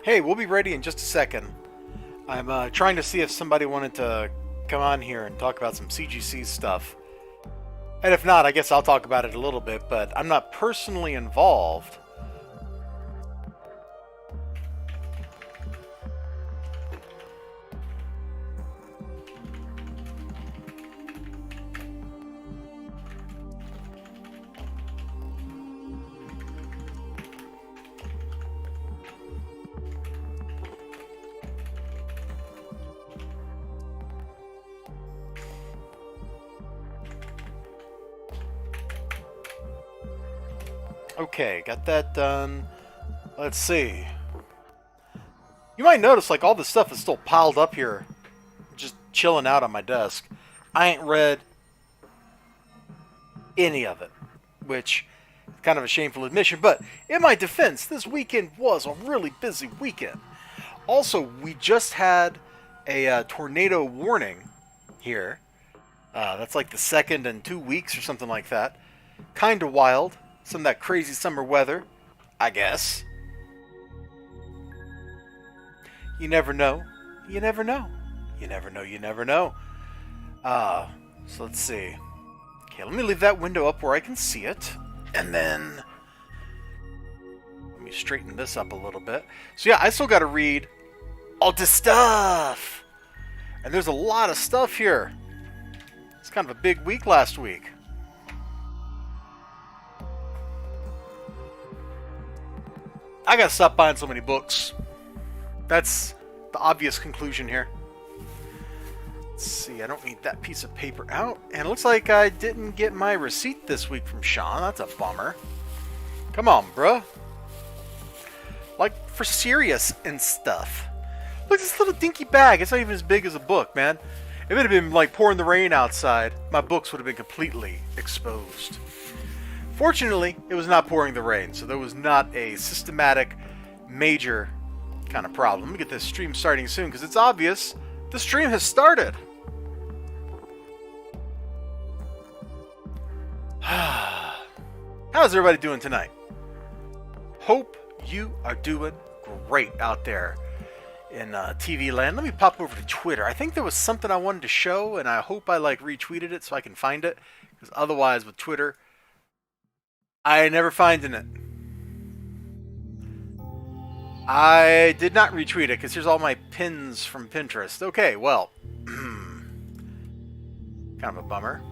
Hey, we'll be ready in just a second. I'm trying to see if somebody wanted to come on here and talk about some CGC stuff. And if not, I guess I'll talk about it a little bit, but I'm not personally involved. Okay, got that done. Let's see. You might notice, like, all the stuff is still piled up here, just chilling out on my desk. I ain't read any of it, which is kind of a shameful admission, but in my defense, this weekend was a really busy weekend. Also, we just had a tornado warning here. That's like the second in 2 weeks or something like that. Kind of wild. Some of that crazy summer weather, I guess. You never know. You never know. You never know. You never know. So let's see. Okay, let me leave that window up where I can see it. And then let me straighten this up a little bit. So yeah, I still got to read all this stuff. And there's a lot of stuff here. It's kind of a big week last week. I gotta stop buying so many books. That's the obvious conclusion here. Let's see, I don't need that piece of paper out. And it looks like I didn't get my receipt this week from Sean. That's a bummer. Come on, bruh. Like, for serious and stuff. Look at this little dinky bag. It's not even as big as a book, man. If it had been like pouring the rain outside, my books would have been completely exposed. Fortunately, it was not pouring the rain, so there was not a systematic, major kind of problem. Let me get this stream starting soon, because it's obvious the stream has started. How's everybody doing tonight? Hope you are doing great out there in TV land. Let me pop over to Twitter. I think there was something I wanted to show, and I hope I retweeted it so I can find it, because otherwise with Twitter, I never finding it. I did not retweet it because here's all my pins from Pinterest. Okay, well, kind of a bummer.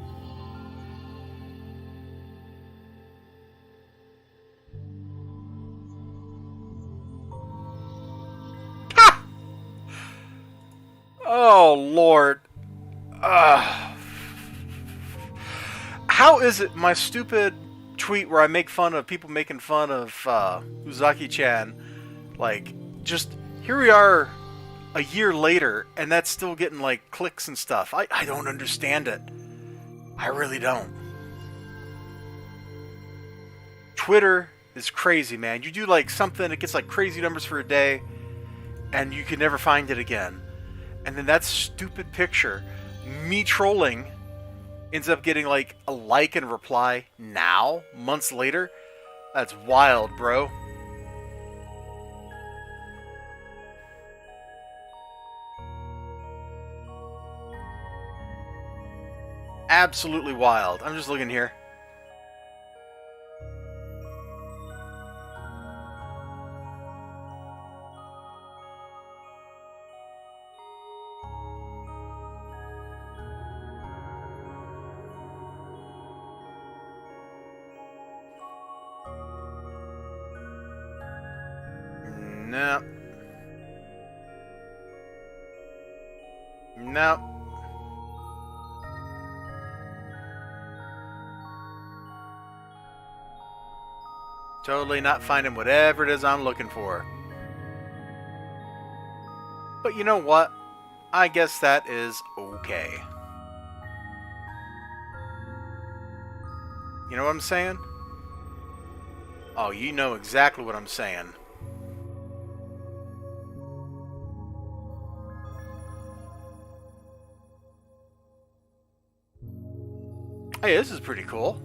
Ha! Oh, Lord. How is it my stupid tweet where I make fun of people making fun of Uzaki-chan, just here we are a year later and that's still getting clicks and stuff. I don't understand it. I really don't. Twitter is crazy, man. You do something, it gets crazy numbers for a day and you can never find it again. And then that stupid picture, me trolling, ends up getting a like and reply now, months later. That's wild, bro. Absolutely wild. I'm just looking here. No. No. Totally not finding whatever it is I'm looking for. But you know what? I guess that is okay. You know what I'm saying? Oh, you know exactly what I'm saying. Hey, this is pretty cool.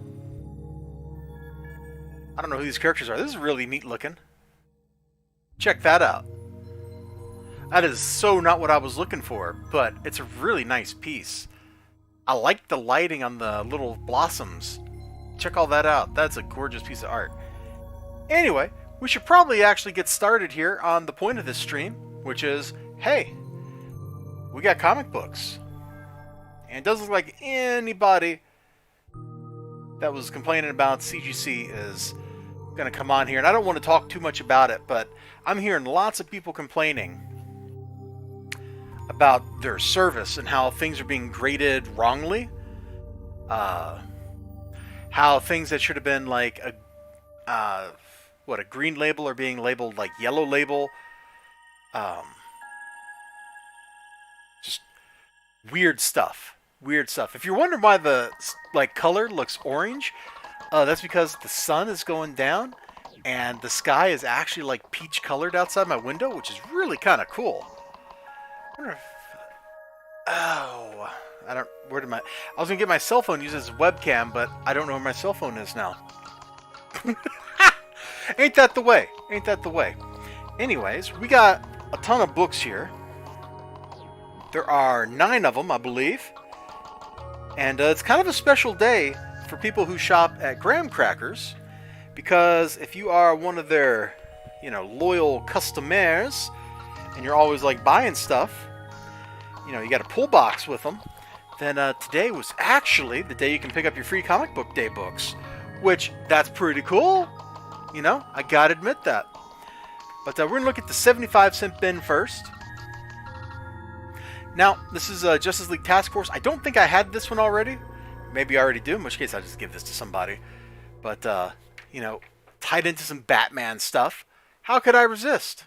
I don't know who these characters are. This is really neat looking. Check that out. That is so not what I was looking for, but it's a really nice piece. I like the lighting on the little blossoms. Check all that out. That's a gorgeous piece of art. Anyway, we should probably actually get started here on the point of this stream, which is, hey, we got comic books. And it doesn't look like anybody that was complaining about CGC is going to come on here. And I don't want to talk too much about it, but I'm hearing lots of people complaining about their service and how things are being graded wrongly. How things that should have been like a green label are being labeled like yellow label. Just weird stuff. Weird stuff. If you're wondering why the color looks orange, that's because the sun is going down and the sky is actually like peach colored outside my window, which is really kind of cool. I wonder if... Oh, I was gonna get my cell phone used as a webcam, but I don't know where my cell phone is now. Ain't that the way? Ain't that the way? Anyways, we got a ton of books here. There are 9 of them, I believe. And it's kind of a special day for people who shop at Graham Crackers, because if you are one of their, loyal customers, and you're always like buying stuff, you got a pull box with them, then today was actually the day you can pick up your free comic book day books, which that's pretty cool. I gotta admit that. But we're gonna look at the 75-cent bin first. Now, this is Justice League Task Force. I don't think I had this one already. Maybe I already do, in which case I'll just give this to somebody. But, tied into some Batman stuff. How could I resist?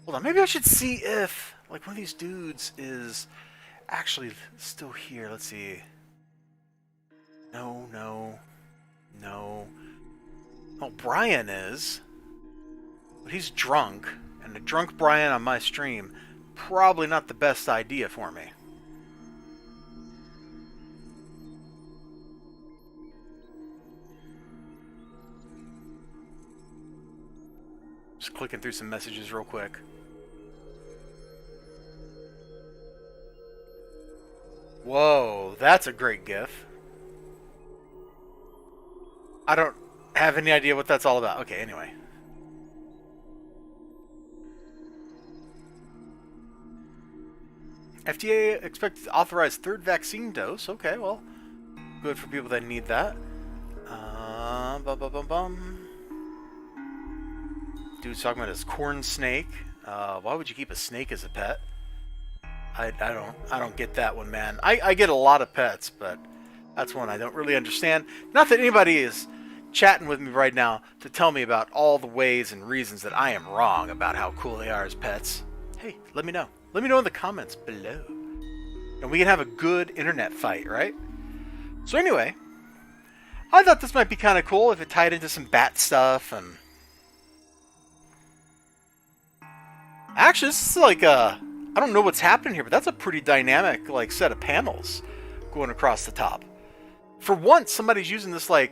Hold on, maybe I should see if, one of these dudes is actually still here. Let's see. No. Oh, Brian is. But he's drunk. And a drunk Brian on my stream, probably not the best idea for me. Just clicking through some messages real quick. Whoa, that's a great GIF. I don't have any idea what that's all about. Okay, anyway. FDA expected to authorize 3rd vaccine dose. Okay, well, good for people that need that. Dude's talking about his corn snake. Why would you keep a snake as a pet? I don't get that one, man. I get a lot of pets, but that's one I don't really understand. Not that anybody is chatting with me right now to tell me about all the ways and reasons that I am wrong about how cool they are as pets. Hey, let me know. Let me know in the comments below. And we can have a good internet fight, right? So anyway, I thought this might be kind of cool if it tied into some bat stuff. And actually, this is like I don't know what's happening here, but that's a pretty dynamic set of panels going across the top. For once, somebody's using this layout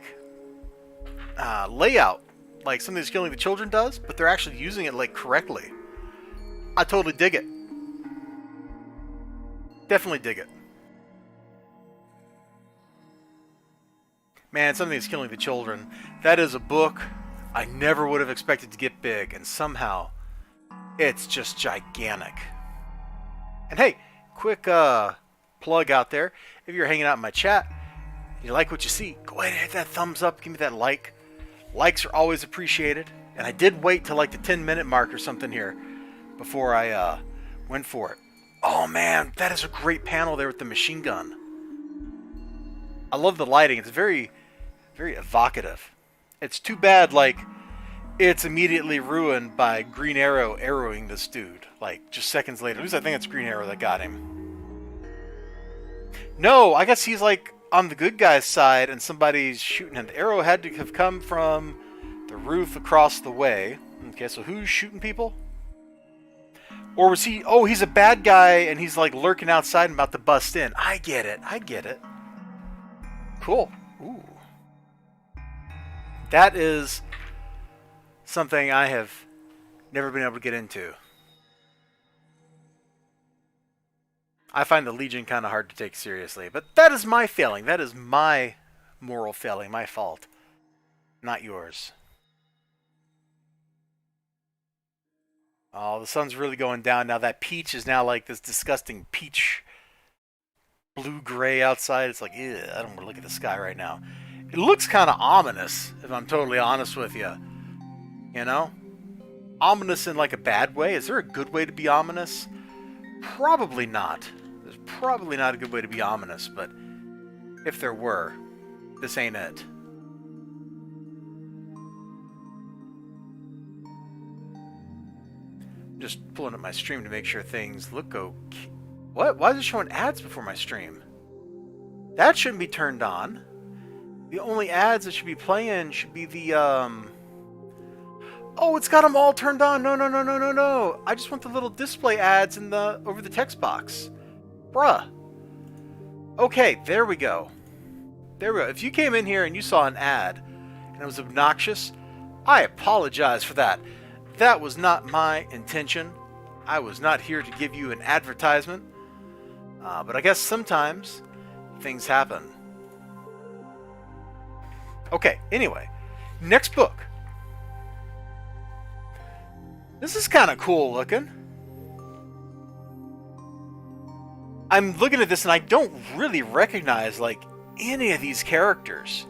like Something's Killing the Children does, but they're actually using it correctly. I totally dig it. Definitely dig it. Man, Something's Killing the Children. That is a book I never would have expected to get big, and somehow it's just gigantic. And hey, quick plug out there. If you're hanging out in my chat, you like what you see, go ahead and hit that thumbs up. Give me that like. Likes are always appreciated. And I did wait till the 10-minute mark or something here before I went for it. Oh man, that is a great panel there with the machine gun. I love the lighting. It's very, very evocative. It's too bad, it's immediately ruined by Green Arrow arrowing this dude, just seconds later. At least I think it's Green Arrow that got him. No, I guess he's, on the good guy's side, and somebody's shooting him. The arrow had to have come from the roof across the way. Okay, so who's shooting people? Or was he... Oh, he's a bad guy, and he's, lurking outside and about to bust in. I get it. I get it. Cool. Ooh. That is something I have never been able to get into. I find the Legion kind of hard to take seriously, but that is my failing. That is my moral failing, my fault, not yours. Oh, the sun's really going down now. That peach is now like this disgusting peach blue-gray outside. It's like, ew, I don't want to look at the sky right now. It looks kind of ominous, if I'm totally honest with you. You know? Ominous in like a bad way. Is there a good way to be ominous? Probably not. There's probably not a good way to be ominous, but if there were, this ain't it. Just pulling up my stream to make sure things look okay. What? Why is it showing ads before my stream? That shouldn't be turned on. The only ads that should be playing should be the, Oh, it's got them all turned on. No, no, no, no, no, no. I just want the little display ads in the over the text box. Bruh. Okay, there we go. There we go. If you came in here and you saw an ad and it was obnoxious, I apologize for that. That was not my intention. I was not here to give you an advertisement. But I guess sometimes things happen. Okay, anyway. Next book. This is kind of cool looking. I'm looking at this and I don't really recognize like any of these characters.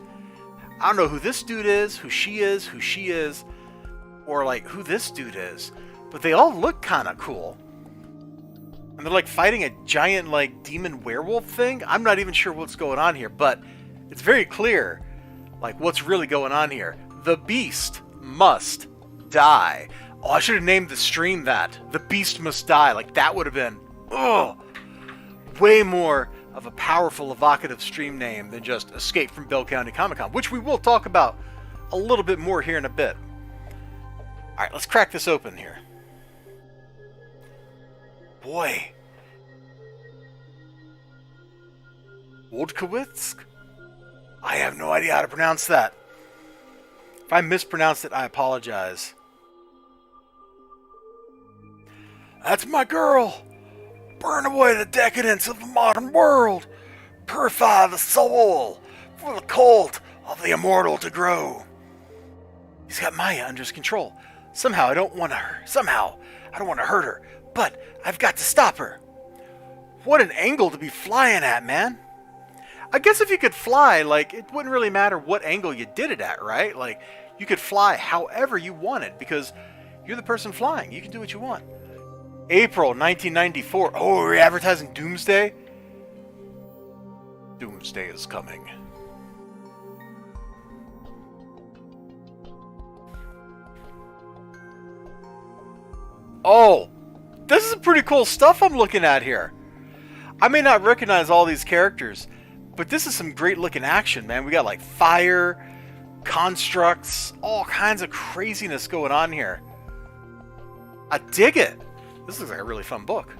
I don't know who this dude is, who she is, or like who this dude is, but they all look kind of cool. And they're like fighting a giant like demon werewolf thing. I'm not even sure what's going on here, but it's very clear like what's really going on here. The beast must die. Oh, I should have named the stream that. The beast must die. Like that would have been, oh, way more of a powerful, evocative stream name than just Escape from Bell County Comic Con, which we will talk about a little bit more here in a bit. All right, let's crack this open here. Boy. Wodkowitz? I have no idea how to pronounce that. If I mispronounced it, I apologize. That's my girl. Burn away the decadence of the modern world. Purify the soul for the cult of the immortal to grow. He's got Maya under his control. Somehow I don't want to hurt her, but I've got to stop her. What an angle to be flying at, man. I guess if you could fly, like, it wouldn't really matter what angle you did it at, right? Like, you could fly however you wanted because you're the person flying. You can do what you want. April 1994. Oh, we're advertising Doomsday? Doomsday is coming. Oh, this is pretty cool stuff I'm looking at here. I may not recognize all these characters, but this is some great looking action, man. We got like fire, constructs, all kinds of craziness going on here. I dig it. This looks like a really fun book.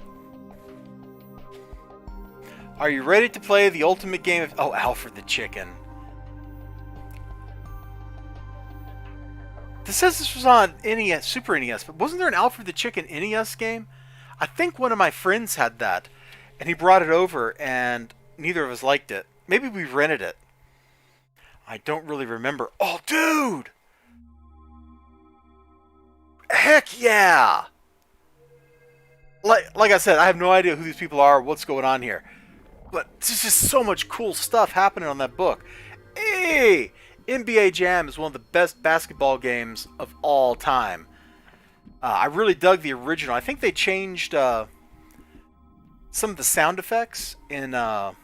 Are you ready to play the ultimate game of... Oh, Alfred the Chicken. This says this was on NES, Super NES, but wasn't there an Alfred the Chicken NES game? I think one of my friends had that, and he brought it over, and neither of us liked it. Maybe we rented it. I don't really remember. Oh, dude! Heck yeah! Like I said, I have no idea who these people are, what's going on here. But there's just so much cool stuff happening on that book. Hey! NBA Jam is one of the best basketball games of all time. I really dug the original. I think they changed some of the sound effects in the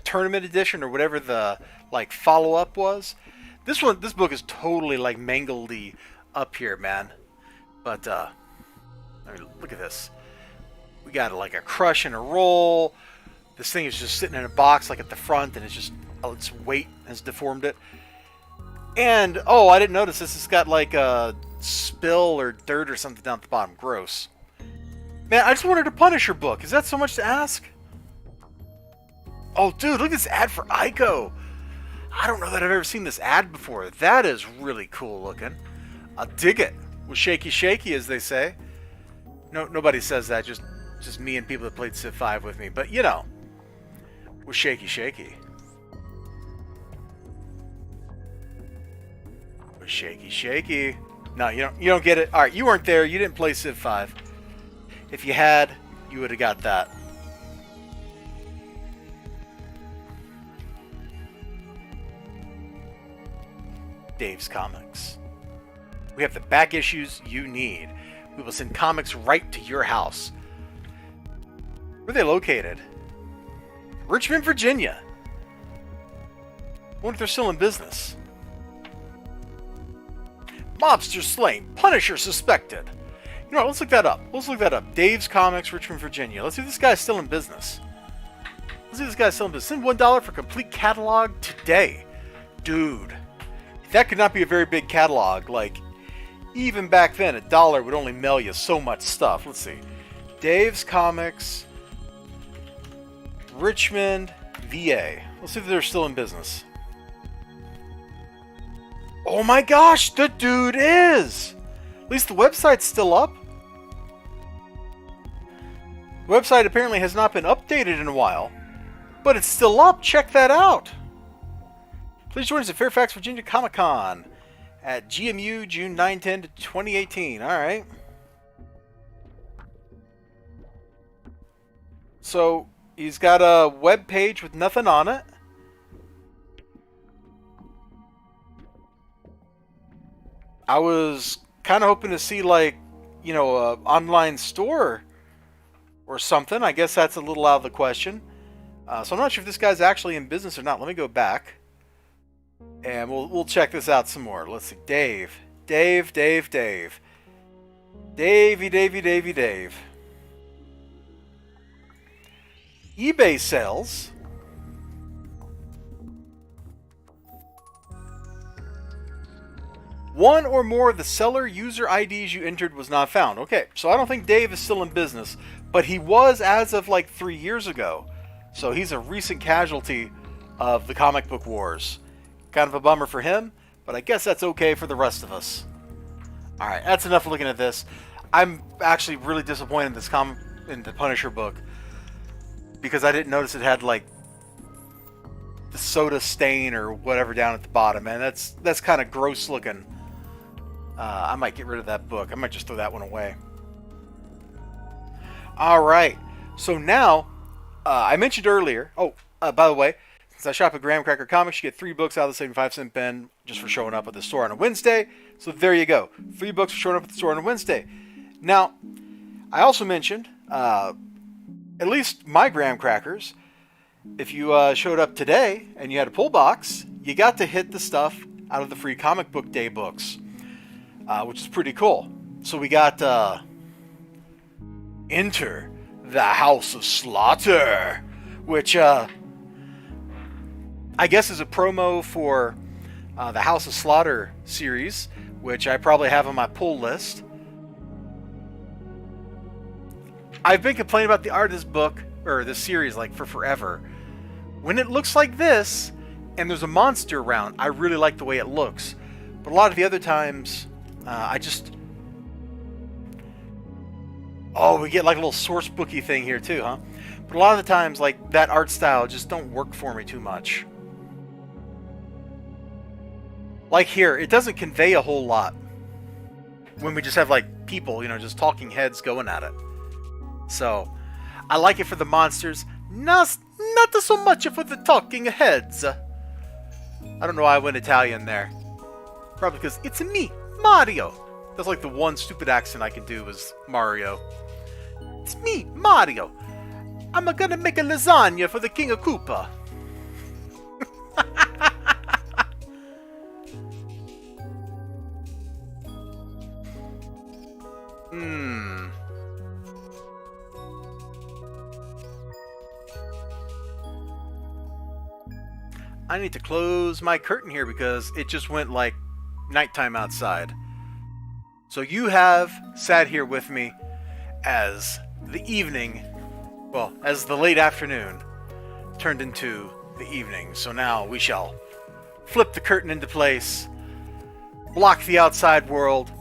tournament edition or whatever the like follow-up was. This book is totally like mangledy up here, man. But I mean, look at this. We got like a crush and a roll. This thing is just sitting in a box like at the front, and it's just its weight has deformed it. And oh, I didn't notice this has got like a spill or dirt or something down at the bottom. Gross. Man, I just wanted a Punisher book. Is that so much to ask? Oh, dude, look at this ad for Ico. I don't know that I've ever seen this ad before. That is really cool looking. I dig it. Well, shaky shaky, as they say. No, nobody says that. Just Just me and people that played Civ 5 with me. But, you know, was shaky. Was shaky. No, you don't get it. Alright, you weren't there. You didn't play Civ 5. If you had, you would have got that. Dave's Comics. We have the back issues you need. We will send comics right to your house. Where are they located? Richmond, Virginia. I wonder if they're still in business. Mobster slain. Punisher suspected. You know what? Let's look that up. Dave's Comics, Richmond, Virginia. Let's see if this guy's still in business. Send $1 for complete catalog today. Dude. That could not be a very big catalog. Like, even back then, $1 would only mail you so much stuff. Let's see. Dave's Comics, Richmond, VA. Let's see if they're still in business. Oh my gosh, the dude is! At least the website's still up. The website apparently has not been updated in a while, but it's still up. Check that out. Please join us at Fairfax, Virginia Comic-Con at GMU June 9-10 to 2018. Alright. So, he's got a web page with nothing on it. I was kind of hoping to see, like, you know, an online store or something. I guess that's a little out of the question. So I'm not sure if this guy's actually in business or not. Let me go back. And we'll check this out some more. Let's see. Dave. Davey. eBay sales. One or more of the seller user IDs you entered was not found. Okay, so I don't think Dave is still in business, but he was as of like 3 years ago. So he's a recent casualty of the comic book wars. Kind of a bummer for him, but I guess that's okay for the rest of us. Alright, that's enough looking at this. I'm actually really disappointed in the Punisher book because I didn't notice it had like the soda stain or whatever down at the bottom, and that's kind of gross looking. I might get rid of that book. I might just throw that one away. Alright, so now, I mentioned earlier, by the way, since I shop at Graham Cracker Comics, you get 3 books out of the same 5-cent bin just for showing up at the store on a Wednesday. So there you go. 3 books for showing up at the store on a Wednesday. Now, I also mentioned, at least my Graham Crackers, if you showed up today and you had a pull box, you got to hit the stuff out of the free comic book day books, which is pretty cool. So we got Enter the House of Slaughter, which I guess is a promo for the House of Slaughter series, which I probably have on my pull list. I've been complaining about the art of this book, or this series, like for forever. When it looks like this, and there's a monster around, I really like the way it looks. But a lot of the other times, I just... Oh, we get like a little source booky thing here too, huh? But a lot of the times, like, that art style just don't work for me too much. Like here, it doesn't convey a whole lot when we just have, like, people, you know, just talking heads going at it. So, I like it for the monsters, not so much for the talking heads. I don't know why I went Italian there. Probably because it's me, Mario. That's like the one stupid accent I can do is Mario. It's me, Mario. I'm gonna make a lasagna for the King of Koopa. I need to close my curtain here because it just went like nighttime outside. So you have sat here with me as the evening, well, as the late afternoon turned into the evening. So now we shall flip the curtain into place, block the outside world,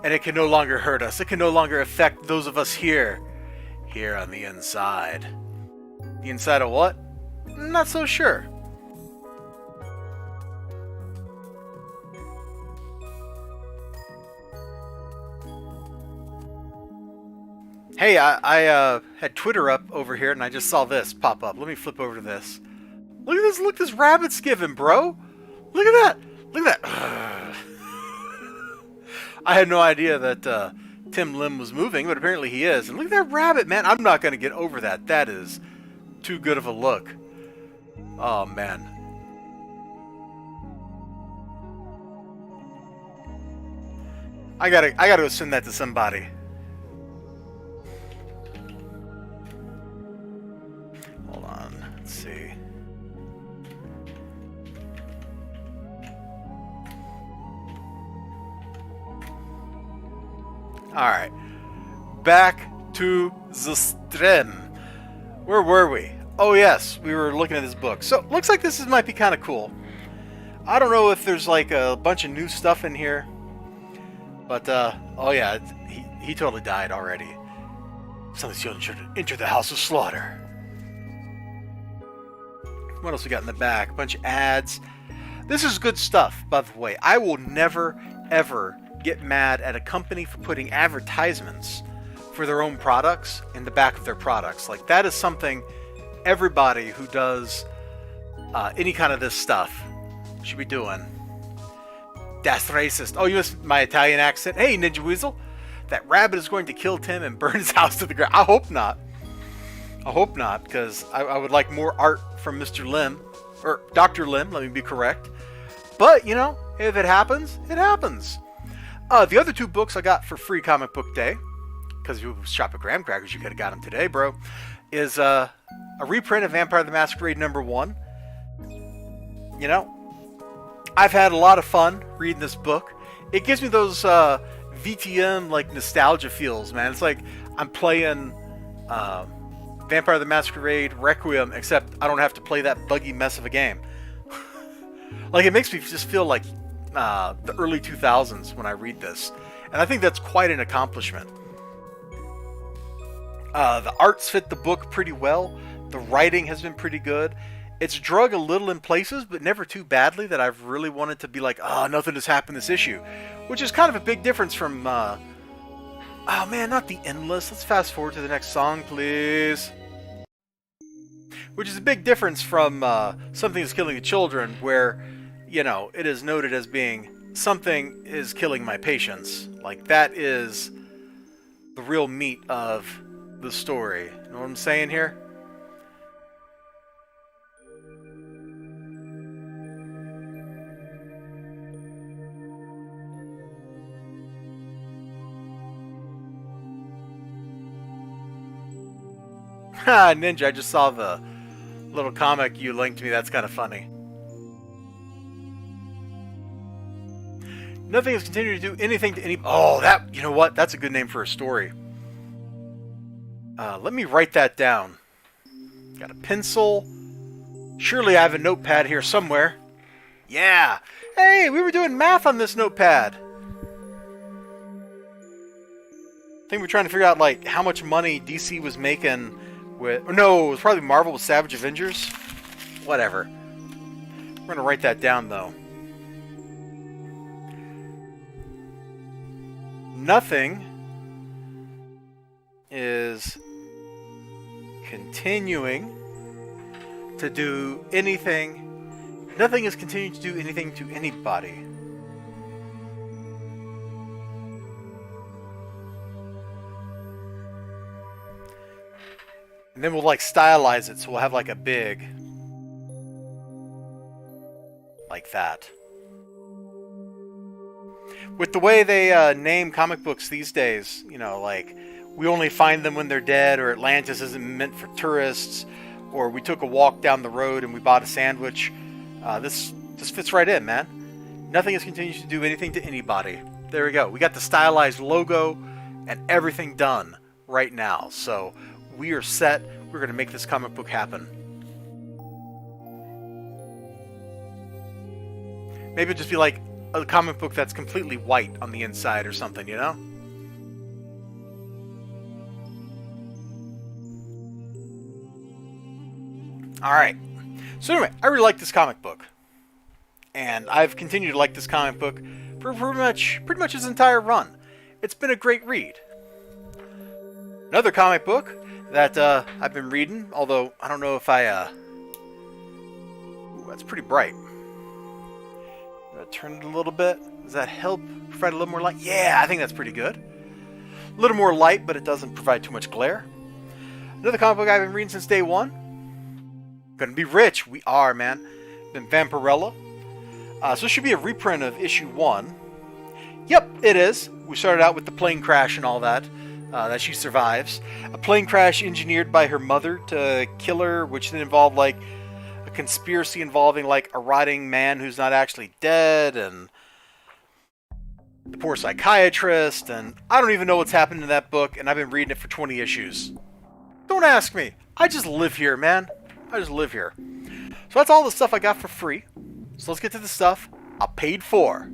and it can no longer hurt us. It can no longer affect those of us here here on the inside. The inside of what? Not so sure. Hey, I had Twitter up over here and I just saw this pop up. Let me flip over to this. Look at this, look this rabbit's giving, bro. Look at that. Look at that. I had no idea that Tim Lim was moving, but apparently he is. And look at that rabbit, man. I'm not going to get over that. That is too good of a look. Oh, man. I gotta go send that to somebody. Hold on. Let's see. Alright. Back to the stream. Where were we? Oh yes, we were looking at this book. So, looks like this might be kind of cool. I don't know if there's like a bunch of new stuff in here. But, oh yeah, he totally died already. Some of the children should enter the house of slaughter. What else we got in the back? A bunch of ads. This is good stuff, by the way. I will never, ever get mad at a company for putting advertisements for their own products in the back of their products. Like, that is something everybody who does any kind of this stuff should be doing. That's racist. Oh, you missed my Italian accent? Hey, Ninja Weasel. That rabbit is going to kill Tim and burn his house to the ground. I hope not. I hope not, because I would like more art from Mr. Lim. Or Dr. Lim, let me be correct. But, you know, if it happens, it happens. The other two books I got for free comic book day, because you shop at Graham Crackers, you could have got them today, bro, is a reprint of Vampire the Masquerade #1. You know, I've had a lot of fun reading this book. It gives me those VTM like nostalgia feels, man. It's like I'm playing Vampire the Masquerade Requiem, except I don't have to play that buggy mess of a game. Like, it makes me just feel like the early 2000s when I read this, and I think that's quite an accomplishment. The arts fit the book pretty well. The writing has been pretty good. It's drug a little in places, but never too badly that I've really wanted to be like, oh, nothing has happened this issue. Which is kind of a big difference from, oh man, not the Endless. Let's fast forward to the next song, please. Which is a big difference from Something is Killing the Children, where, you know, it is noted as being, something is killing my patients. Like, that is the real meat of the story. You know what I'm saying here? Ha, Ninja, I just saw the little comic you linked to me. That's kind of funny. Nothing has continued to do anything to any... Oh, that... You know what? That's a good name for a story. Let me write that down. Got a pencil. Surely I have a notepad here somewhere. Yeah! Hey, we were doing math on this notepad. I think we're trying to figure out, like, how much money DC was making with... No, it was probably Marvel with Savage Avengers. Whatever. We're going to write that down, though. Nothing is continuing to do anything. Nothing is continuing to do anything to anybody. And then we'll like stylize it, so we'll have like a big, like that. With the way they name comic books these days, you know, like, we only find them when they're dead, or Atlantis isn't meant for tourists, or we took a walk down the road and we bought a sandwich. This fits right in, man. Nothing has continued to do anything to anybody. There we go. We got the stylized logo and everything done right now. So we are set. We're going to make this comic book happen. Maybe it'll just be like a comic book that's completely white on the inside or something, you know? Alright. So anyway, I really like this comic book. And I've continued to like this comic book for pretty much its entire run. It's been a great read. Another comic book that I've been reading, although I don't know if Ooh, that's pretty bright. I'm going to turn it a little bit. Does that help provide a little more light? Yeah, I think that's pretty good. A little more light, but it doesn't provide too much glare. Another comic book I've been reading since day one. Gonna be rich. We are, man. Been Vampirella. So this should be a reprint of issue 1. Yep, it is. We started out with the plane crash and all that. That she survives. A plane crash engineered by her mother to kill her, which then involved like a conspiracy involving like a rotting man who's not actually dead, and the poor psychiatrist, and I don't even know what's happened in that book, and I've been reading it for 20 issues. Don't ask me. I just live here, man. I just live here. So that's all the stuff I got for free. So let's get to the stuff I paid for.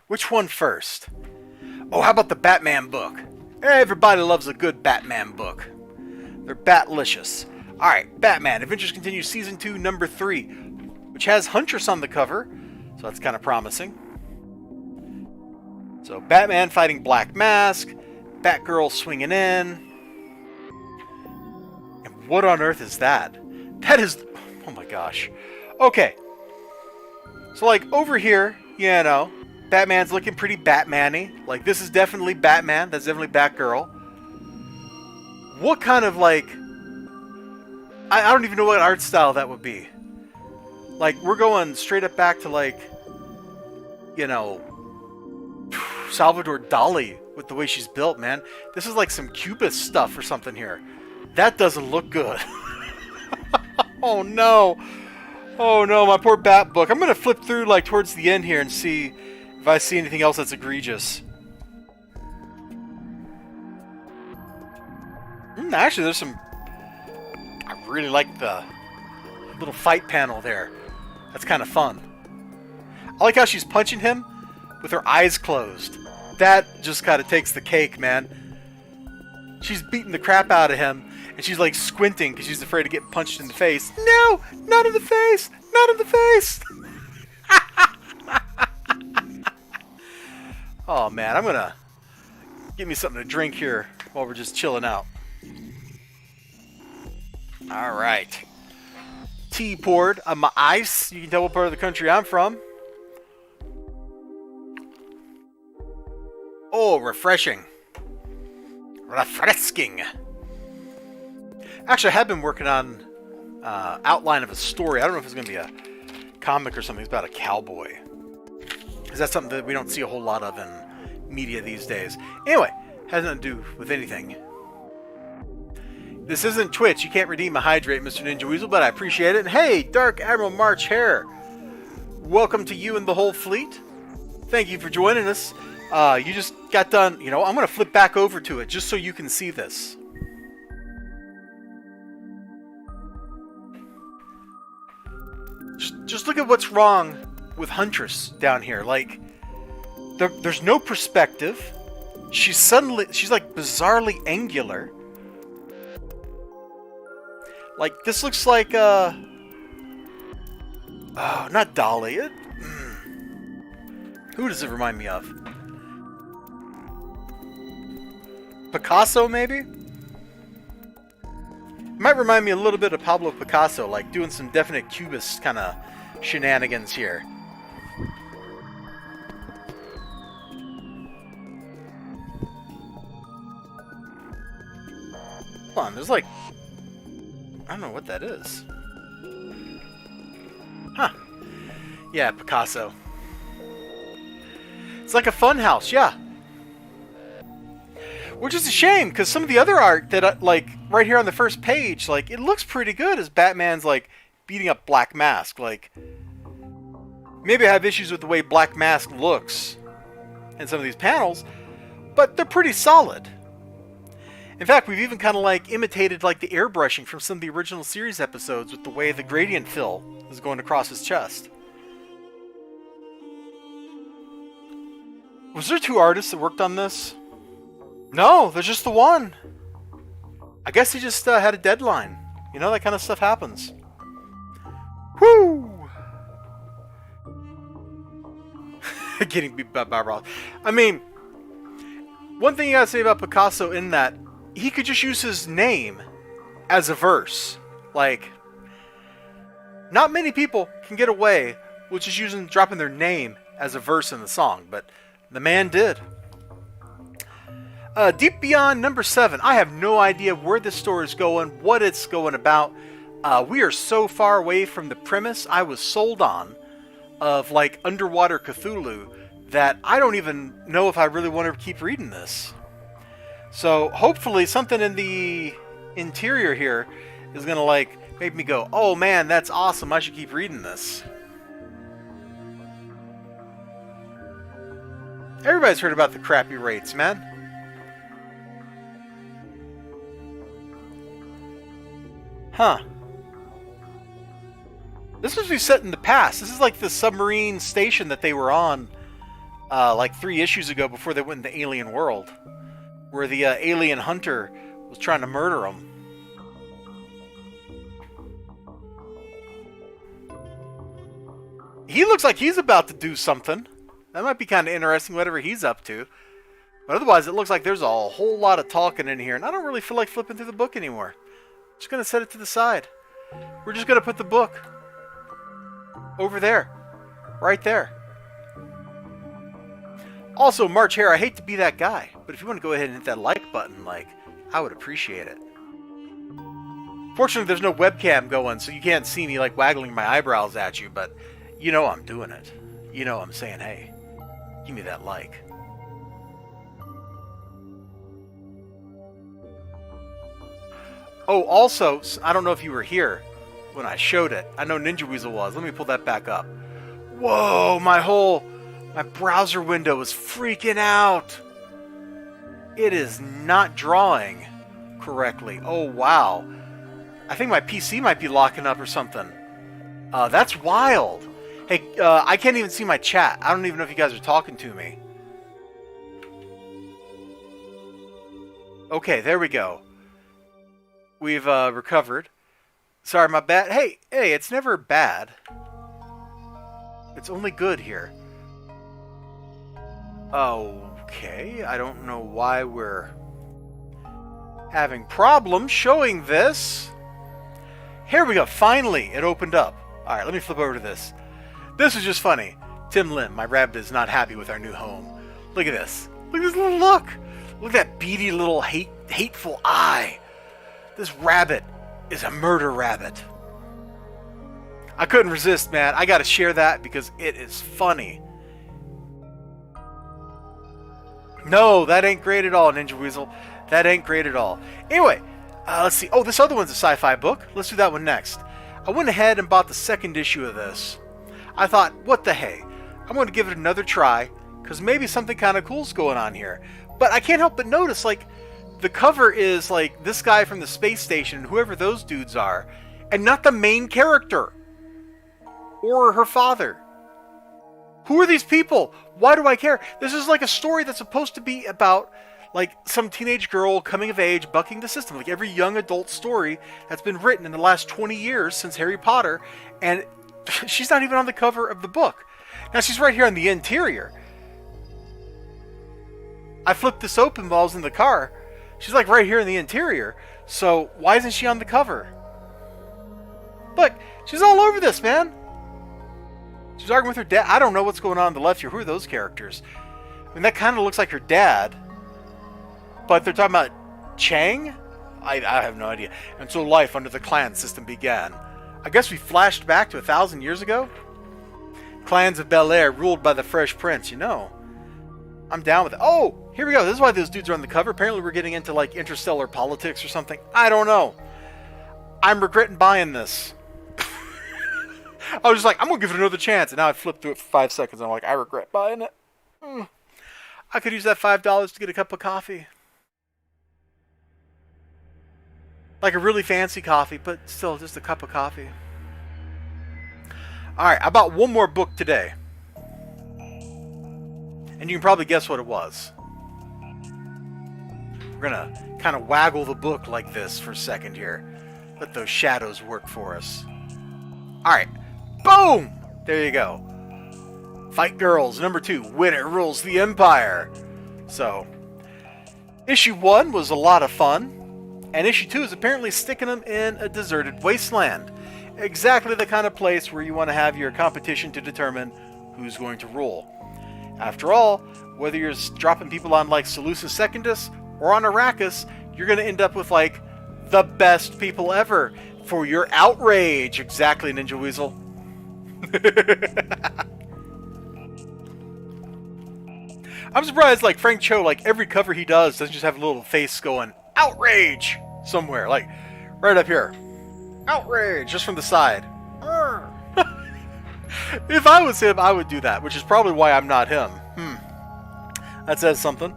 Which one first? Oh, how about the Batman book? Everybody loves a good Batman book. They're batlicious. Alright, Batman Adventures Continue Season 2, Number 3, which has Huntress on the cover, so that's kind of promising. So, Batman fighting Black Mask, Batgirl swinging in. And what on earth is that? That is... oh my gosh. Okay. So, like, over here, you know, Batman's looking pretty Batman-y. Like, this is definitely Batman. That's definitely Batgirl. What kind of, like... I don't even know what art style that would be. Like, we're going straight up back to, like, you know, Salvador Dali with the way she's built, man. This is like some Cubist stuff or something here. That doesn't look good. Oh, no. Oh, no, my poor Bat book. I'm going to flip through, like, towards the end here and see if I see anything else that's egregious. Actually, there's some... I really like the little fight panel there. That's kind of fun. I like how she's punching him with her eyes closed. That just kind of takes the cake, man. She's beating the crap out of him, and she's like squinting because she's afraid of getting punched in the face. No! Not in the face! Not in the face! Oh, man, I'm gonna get me something to drink here while we're just chilling out. Alright. Tea poured on my ice. You can tell what part of the country I'm from. Oh, refreshing. Refreshing. Actually, I have been working on outline of a story. I don't know if it's going to be a comic or something. It's about a cowboy. Because that's something that we don't see a whole lot of in media these days. Anyway, has nothing to do with anything. This isn't Twitch. You can't redeem a hydrate, Mr. Ninja Weasel, but I appreciate it. And hey, Dark Admiral March Hare. Welcome to you and the whole fleet. Thank you for joining us. You just got done. You know, I'm going to flip back over to it just so you can see this. Just look at what's wrong with Huntress down here. Like, there's no perspective. She's like bizarrely angular. Like, this looks like, oh, not Dolly. Who does it remind me of? Picasso, maybe? It might remind me a little bit of Pablo Picasso, like doing some definite Cubist kind of shenanigans here. Hold on, there's like... I don't know what that is. Huh. Yeah, Picasso. It's like a fun house, yeah. Which is a shame, because some of the other art that, like, right here on the first page, like, it looks pretty good as Batman's, like, beating up Black Mask. Like, maybe I have issues with the way Black Mask looks in some of these panels, but they're pretty solid. In fact, we've even kind of, like, imitated, like, the airbrushing from some of the original series episodes with the way the gradient fill is going across his chest. Was there 2 artists that worked on this? No, there's just the one. I guess he just had a deadline. You know, that kind of stuff happens. Woo! Getting beat by Bob Ross. I mean, one thing you gotta say about Picasso in that he could just use his name as a verse. Like, not many people can get away with just dropping their name as a verse in the song, but the man did. Deep Beyond number 7. I have no idea where this story is going, what it's going about. We are so far away from the premise I was sold on of like underwater Cthulhu that I don't even know if I really want to keep reading this. So hopefully something in the interior here is going to like make me go, oh man, that's awesome, I should keep reading this. Everybody's heard about the crappy rates, man. Huh. This must be set in the past. This is like the submarine station that they were on like 3 issues ago before they went into Alien World, where the alien hunter was trying to murder them. He looks like he's about to do something. That might be kind of interesting, whatever he's up to. But otherwise, it looks like there's a whole lot of talking in here, and I don't really feel like flipping through the book anymore. I'm just going to set it to the side. We're just going to put the book over there. Right there. Also, March Hare, I hate to be that guy, but if you want to go ahead and hit that like button, like, I would appreciate it. Fortunately, there's no webcam going, so you can't see me, like, waggling my eyebrows at you, but you know I'm doing it. You know I'm saying, hey, give me that like. Oh, also, I don't know if you were here when I showed it. I know Ninja Weasel was. Let me pull that back up. Whoa, my browser window is freaking out. It is not drawing correctly. Oh, wow. I think my PC might be locking up or something. That's wild. Hey, I can't even see my chat. I don't even know if you guys are talking to me. Okay, there we go. We've recovered. Sorry, my bad. Hey, it's never bad. It's only good here. Okay, I don't know why we're having problems showing this. Here we go. Finally, it opened up. All right, let me flip over to this. This is just funny. Tim Lim, my rabbit, is not happy with our new home. Look at this. Look at this little look. Look at that beady little hateful eye. This rabbit is a murder rabbit. I couldn't resist, man. I gotta share that because it is funny. No, that ain't great at all, Ninja Weasel. That ain't great at all. Anyway, let's see. Oh, this other one's a sci-fi book. Let's do that one next. I went ahead and bought the second issue of this. I thought, what the hey? I'm going to give it another try because maybe something kind of cool's going on here. But I can't help but notice, like, the cover is like this guy from the space station, whoever those dudes are, and not the main character or her father. Who are these people? Why do I care? This is like a story that's supposed to be about like some teenage girl coming of age, bucking the system, like every young adult story that's been written in the last 20 years since Harry Potter, and she's not even on the cover of the book. Now she's right here on the interior. I flipped this open while I was in the car. She's like right here in the interior. So why isn't she on the cover? Look, she's all over this, man. She's arguing with her dad. I don't know what's going on the left here. Who are those characters? I mean, that kind of looks like her dad. But they're talking about Chang? I have no idea. And so life under the clan system began. I guess we flashed back to 1,000 years ago? Clans of Bel Air ruled by the Fresh Prince, you know. I'm down with it. Oh, here we go. This is why those dudes are on the cover. Apparently we're getting into like interstellar politics or something. I don't know. I'm regretting buying this. I was just like, I'm going to give it another chance. And now I flipped through it for 5 seconds. And I'm like, I regret buying it. I could use that $5 to get a cup of coffee. Like a really fancy coffee, but still just a cup of coffee. Alright, I bought one more book today. And you can probably guess what it was. We're going to kind of waggle the book like this for a second here. Let those shadows work for us. Alright. Boom! There you go. Fight Girls, number 2. Winner rules the empire. So, issue 1 was a lot of fun. And issue 2 is apparently sticking them in a deserted wasteland. Exactly the kind of place where you want to have your competition to determine who's going to rule. After all, whether you're dropping people on like Seleucus Secundus or on Arrakis, you're going to end up with like the best people ever for your outrage. Exactly, Ninja Weasel. I'm surprised like Frank Cho, like every cover he does doesn't just have a little face going outrage somewhere, like right up here. Outrage, just from the side. If I was him, I would do that, which is probably why I'm not him. That says something.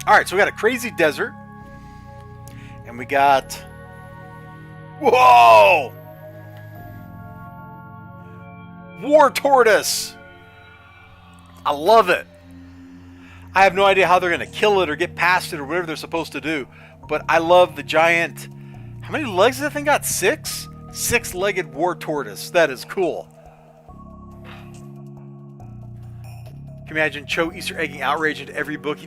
Alright, so we got a crazy desert. And we got... Whoa! War Tortoise! I love it. I have no idea how they're going to kill it or get past it or whatever they're supposed to do. But I love the giant... How many legs does that thing got? 6? 6-legged war tortoise. That is cool. Can you imagine Cho Easter egging outrage into every book?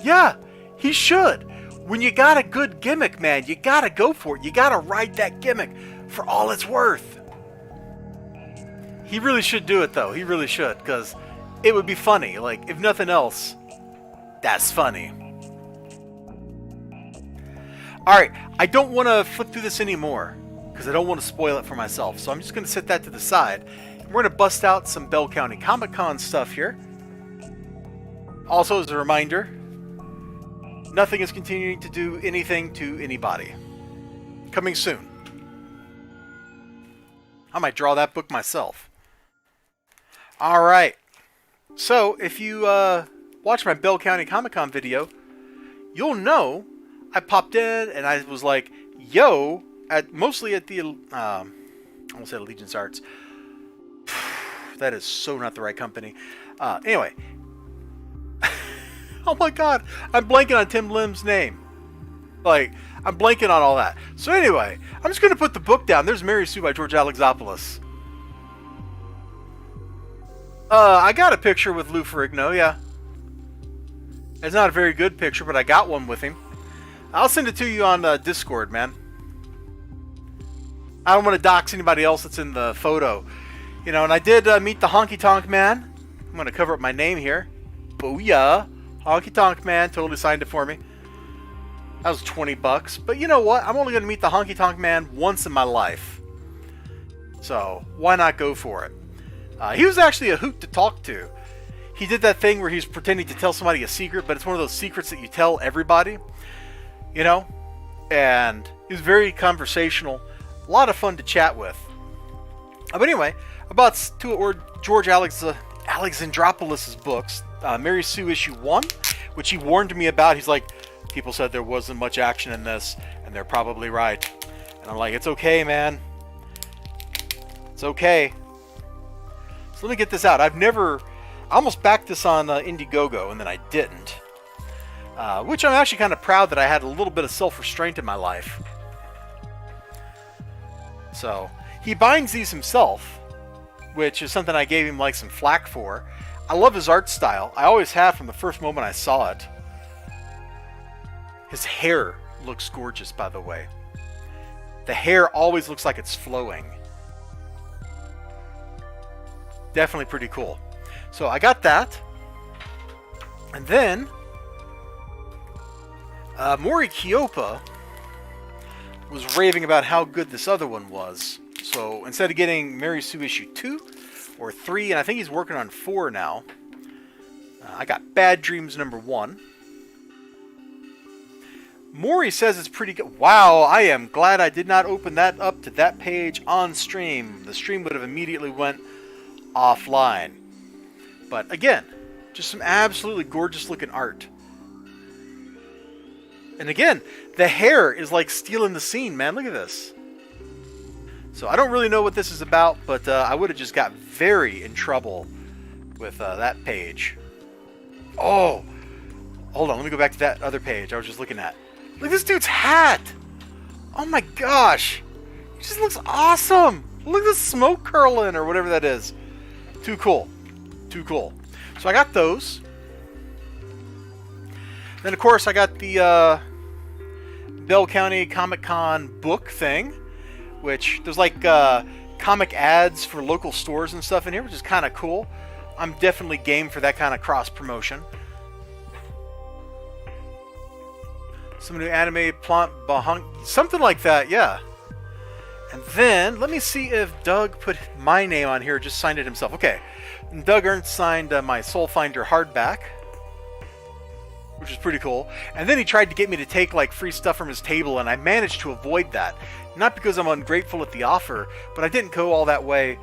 Yeah, he should. When you got a good gimmick, man, you got to go for it. You got to ride that gimmick for all it's worth. He really should do it, though. He really should, because it would be funny. Like, if nothing else, that's funny. Alright, I don't want to flip through this anymore, because I don't want to spoil it for myself. So I'm just going to set that to the side. We're going to bust out some Bell County Comic-Con stuff here. Also, as a reminder, nothing is continuing to do anything to anybody. Coming soon. I might draw that book myself. Alright. So, if you watch my Bell County Comic-Con video, you'll know I popped in and I was like, yo, mostly at the, I won't say Allegiance Arts. That is so not the right company. Anyway. Oh my god, I'm blanking on Tim Lim's name. Like, I'm blanking on all that. So anyway, I'm just going to put the book down. There's Mary Sue by George Alexopoulos. I got a picture with Lou Ferrigno, yeah. It's not a very good picture, but I got one with him. I'll send it to you on Discord, man. I don't want to dox anybody else that's in the photo. You know, and I did meet the Honky Tonk Man. I'm going to cover up my name here. Booyah. Honky Tonk Man totally signed it for me. That was $20. But you know what? I'm only going to meet the Honky Tonk Man once in my life. So, why not go for it? He was actually a hoot to talk to. He did that thing where he's pretending to tell somebody a secret, but it's one of those secrets that you tell everybody. You know? And he was very conversational. A lot of fun to chat with. But anyway, about George Alexandropoulos' books. Mary Sue issue 1, which he warned me about. He's like, people said there wasn't much action in this, and they're probably right. And I'm like, it's okay, man. It's okay. So let me get this out. I almost backed this on Indiegogo, and then I didn't. Which I'm actually kind of proud that I had a little bit of self-restraint in my life. So, he binds these himself, which is something I gave him like some flack for. I love his art style. I always have from the first moment I saw it. His hair looks gorgeous, by the way. The hair always looks like it's flowing. Definitely pretty cool. So I got that. And then Mori Kyopa was raving about how good this other one was. So instead of getting Mary Sue issue 2 or 3, and I think he's working on 4 now, I got Bad Dreams number 1. Maury says it's pretty good. Wow, I am glad I did not open that up to that page on stream. The stream would have immediately went offline. But again, just some absolutely gorgeous looking art. And again, the hair is like stealing the scene, man. Look at this. So I don't really know what this is about, but I would have just got very in trouble with that page. Oh, Hold on, let me go back to that other page I was just looking at. Look at this dude's hat! Oh my gosh! He just looks awesome! Look at the smoke curling, or whatever that is. Too cool. Too cool. So I got those. Then, of course, I got the Bell County Comic Con book thing, which there's like comic ads for local stores and stuff in here, which is kind of cool. I'm definitely game for that kind of cross promotion. Some new anime plant bahunk, something like that, yeah. And then let me see if Doug put my name on here, or just signed it himself. Okay, and Doug Ernst signed my Soul Finder hardback, which is pretty cool. And then he tried to get me to take like free stuff from his table, and I managed to avoid that. Not because I'm ungrateful at the offer, but I didn't go all that way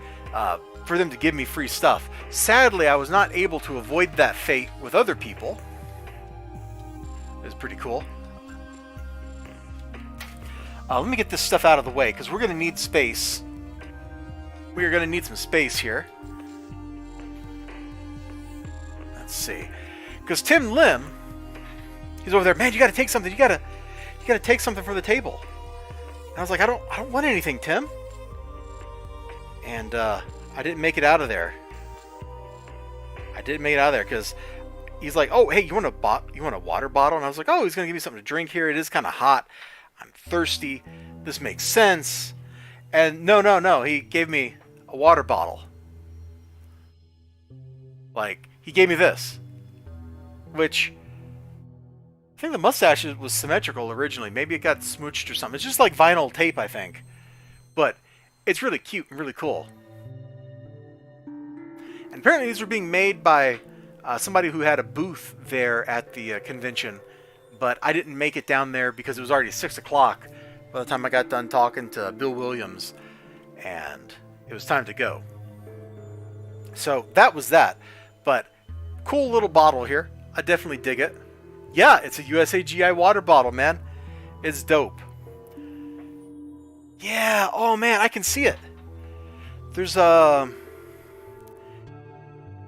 for them to give me free stuff. Sadly, I was not able to avoid that fate with other people. It's pretty cool. Let me get this stuff out of the way, because we're going to need space. We are going to need some space here. Let's see. Because Tim Lim, he's over there. Man, you got to take something. You got to take something from the table. And I was like, I don't want anything, Tim. And I didn't make it out of there. I didn't make it out of there because he's like, oh, hey, you want a water bottle? And I was like, oh, he's going to give me something to drink here. It is kind of hot. I'm thirsty. This makes sense. And no. He gave me a water bottle. Like, he gave me this. Which, I think the mustache was symmetrical originally. Maybe it got smooched or something. It's just like vinyl tape, I think. But it's really cute and really cool. And apparently these were being made by somebody who had a booth there at the convention. But I didn't make it down there because it was already 6 o'clock by the time I got done talking to Bill Williams. And it was time to go. So that was that. But cool little bottle here. I definitely dig it. Yeah, it's a USAGI water bottle, man. It's dope. Yeah, oh man, I can see it. There's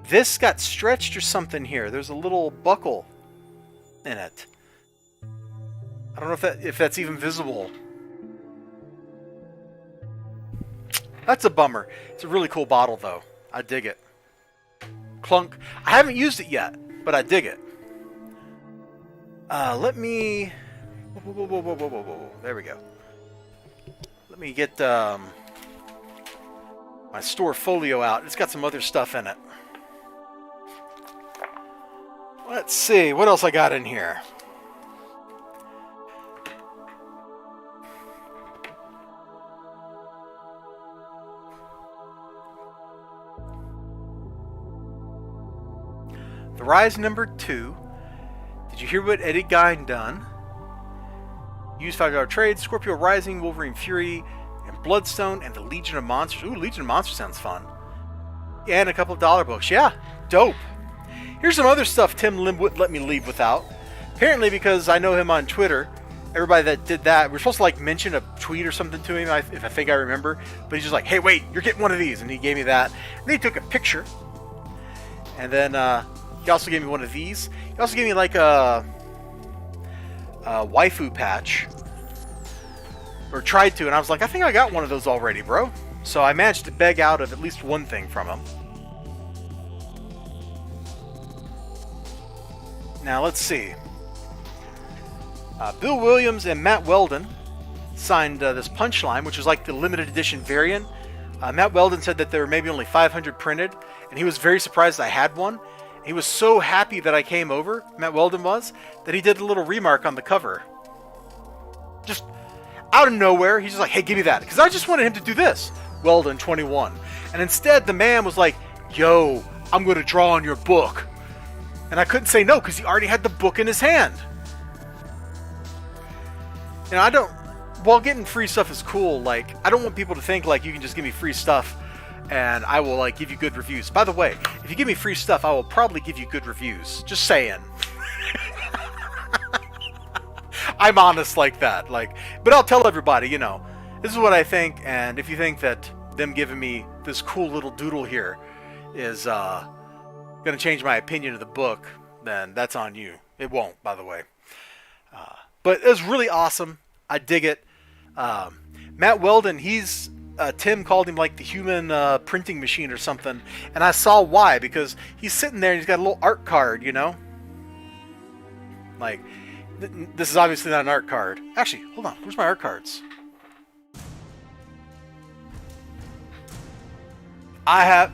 this got stretched or something here. There's a little buckle in it. I don't know if that's even visible. That's a bummer. It's a really cool bottle, though. I dig it. Clunk. I haven't used it yet, but I dig it. Let me... Whoa. There we go. Let me get my store folio out. It's got some other stuff in it. Let's see. What else I got in here? The Rise #2. Did you hear what Eddie Gein done? Use $5 trade, Scorpio Rising, Wolverine Fury, and Bloodstone, and the Legion of Monsters. Ooh, Legion of Monsters sounds fun. Yeah, and a couple of dollar books. Yeah, dope. Here's some other stuff Tim Lim wouldn't let me leave without. Apparently because I know him on Twitter. Everybody that did that, we're supposed to like mention a tweet or something to him, if I think I remember. But he's just like, hey, wait, you're getting one of these. And he gave me that. And then he took a picture. And then he also gave me one of these. He also gave me like a waifu patch. Or tried to. And I was like, I think I got one of those already, bro. So I managed to beg out of at least one thing from him. Now, let's see. Bill Williams and Matt Weldon signed this Punchline, which was like the limited edition variant. Matt Weldon said that there were maybe only 500 printed, and he was very surprised I had one. He was so happy that I came over, Matt Weldon was, that he did a little remark on the cover. Just out of nowhere, he's just like, hey, give me that. Because I just wanted him to do this. Weldon, 21. And instead, the man was like, yo, I'm going to draw on your book. And I couldn't say no, because he already had the book in his hand. You know, I don't... While getting free stuff is cool, like, I don't want people to think, like, you can just give me free stuff and I will, like, give you good reviews. By the way, if you give me free stuff, I will probably give you good reviews. Just saying. I'm honest like that. Like, but I'll tell everybody, you know, this is what I think, and if you think that them giving me this cool little doodle here is going to change my opinion of the book, then that's on you. It won't, by the way. But it was really awesome. I dig it. Matt Weldon, Tim called him like the human printing machine or something. And I saw why, because he's sitting there and he's got a little art card, you know? Like, this is obviously not an art card. Actually, hold on. Where's my art cards?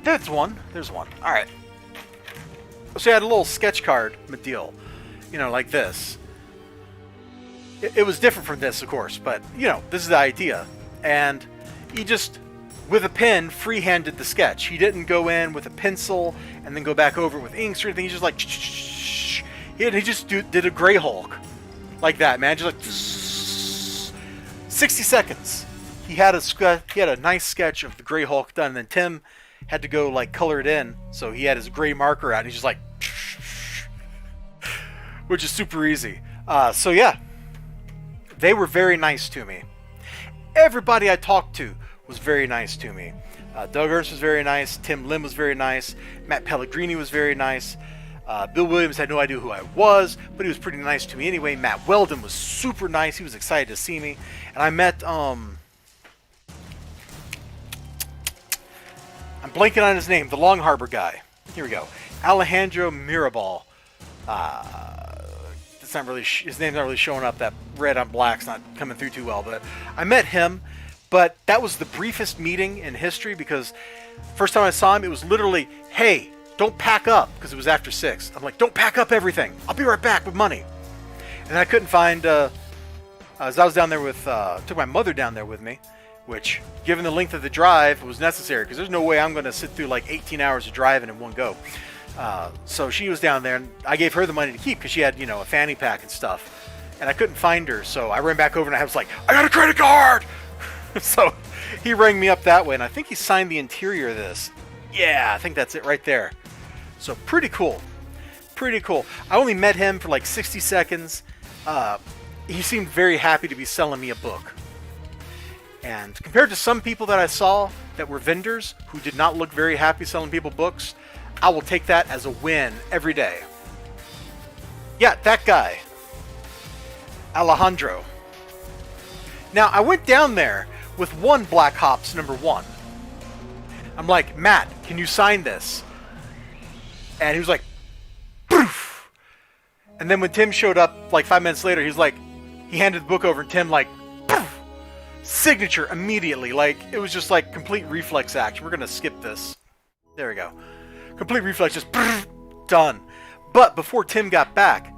There's one. There's one. All right. So I had a little sketch card deal, you know, like this. It was different from this, of course, but, you know, this is the idea. And he just, with a pen, free-handed the sketch. He didn't go in with a pencil and then go back over it with inks or anything. He just like, he just did a Gray Hulk like that, man. Just like 60 seconds. He had a nice sketch of the Gray Hulk done, and then Tim had to go like color it in. So he had his gray marker out, and he's just like, which is super easy. So yeah, they were very nice to me. Everybody I talked to was very nice to me. Doug Ernst was very nice. Tim Lim was very nice. Matt Pellegrini was very nice. Bill Williams had no idea who I was, but he was pretty nice to me anyway. Matt Weldon was super nice. He was excited to see me. And I met, I'm blanking on his name, the Long Harbor guy. Here we go. Alejandro Mirabal. It's not really his name's not really showing up. That red on black's not coming through too well, but I met him. But that was the briefest meeting in history, because first time I saw him, it was literally, hey, don't pack up, because it was after 6. I'm like, don't pack up everything. I'll be right back with money. And I couldn't find, as I was down there with, took my mother down there with me, which, given the length of the drive, was necessary, because there's no way I'm going to sit through like 18 hours of driving in one go. So she was down there, and I gave her the money to keep, because she had, you know, a fanny pack and stuff. And I couldn't find her, so I ran back over, and I was like, I got a credit card! So he rang me up that way, and I think he signed the interior of this. Yeah, I think that's it right there. So pretty cool. Pretty cool. I only met him for like 60 seconds. He seemed very happy to be selling me a book. And compared to some people that I saw that were vendors who did not look very happy selling people books, I will take that as a win every day. Yeah, that guy. Alejandro. Now, I went down there with one Black Hops #1. I'm like, Matt, can you sign this? And he was like, poof. And then when Tim showed up like 5 minutes later, he handed the book over, and Tim like, poof, signature immediately. Like, it was just like complete reflex action. We're going to skip this. There we go. Complete reflex, just poof, done. But before Tim got back,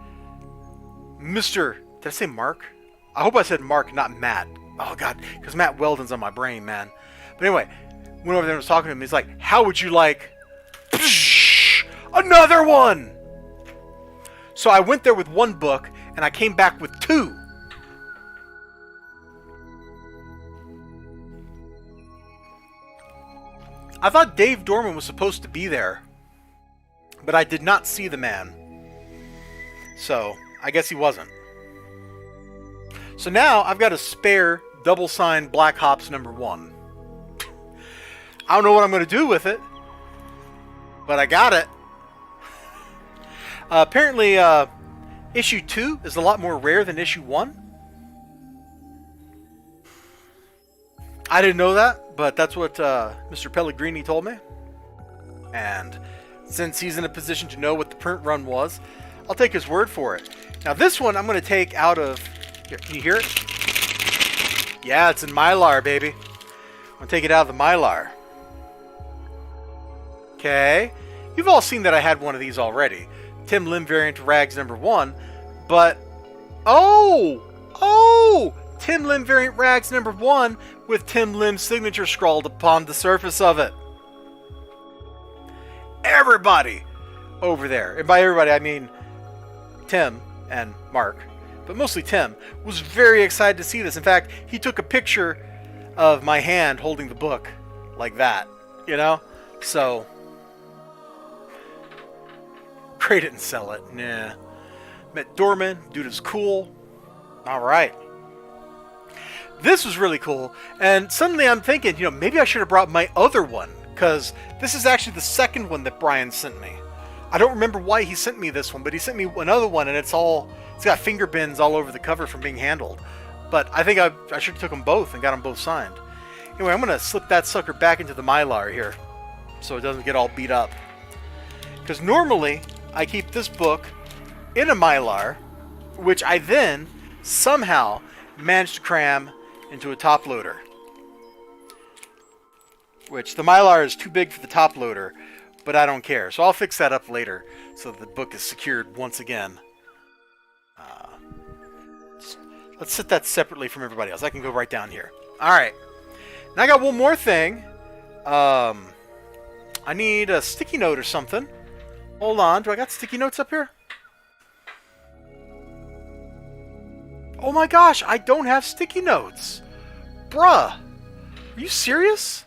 did I say Mark? I hope I said Mark, not Matt. Oh, God, because Matt Weldon's on my brain, man. But anyway, went over there and was talking to him. He's like, how would you like another one? So I went there with one book, and I came back with 2. I thought Dave Dorman was supposed to be there, but I did not see the man. So I guess he wasn't. So now I've got a spare double-signed Black Hops #1. I don't know what I'm going to do with it, but I got it. Apparently, issue 2 is a lot more rare than issue 1. I didn't know that, but that's what Mr. Pellegrini told me. And since he's in a position to know what the print run was, I'll take his word for it. Now this one I'm going to take out of... Here, can you hear it? Yeah, it's in Mylar, baby. I'm going to take it out of the Mylar. Okay. You've all seen that I had one of these already. Tim Lim variant Rags #1. But... Oh! Tim Lim variant Rags #1 with Tim Lim's signature scrawled upon the surface of it. Everybody over there, and by everybody I mean Tim and Mark, but mostly Tim, was very excited to see this. In fact, he took a picture of my hand holding the book like that, you know? So, Gray didn't sell it. Nah. Met Dorman, dude is cool. Alright. This was really cool, and suddenly I'm thinking, you know, maybe I should have brought my other one, because this is actually the second one that Brian sent me. I don't remember why he sent me this one, but he sent me another one, and it's got finger bends all over the cover from being handled. But I think I should have took them both and got them both signed. Anyway, I'm going to slip that sucker back into the Mylar here so it doesn't get all beat up. Because normally, I keep this book in a Mylar, which I then somehow managed to cram into a top loader. Which the Mylar is too big for the top loader, but I don't care. So I'll fix that up later so the book is secured once again. Let's set that separately from everybody else. I can go right down here. Alright. Now I got one more thing. I need a sticky note or something. Hold on. Do I got sticky notes up here? Oh my gosh, I don't have sticky notes. Bruh. Are you serious?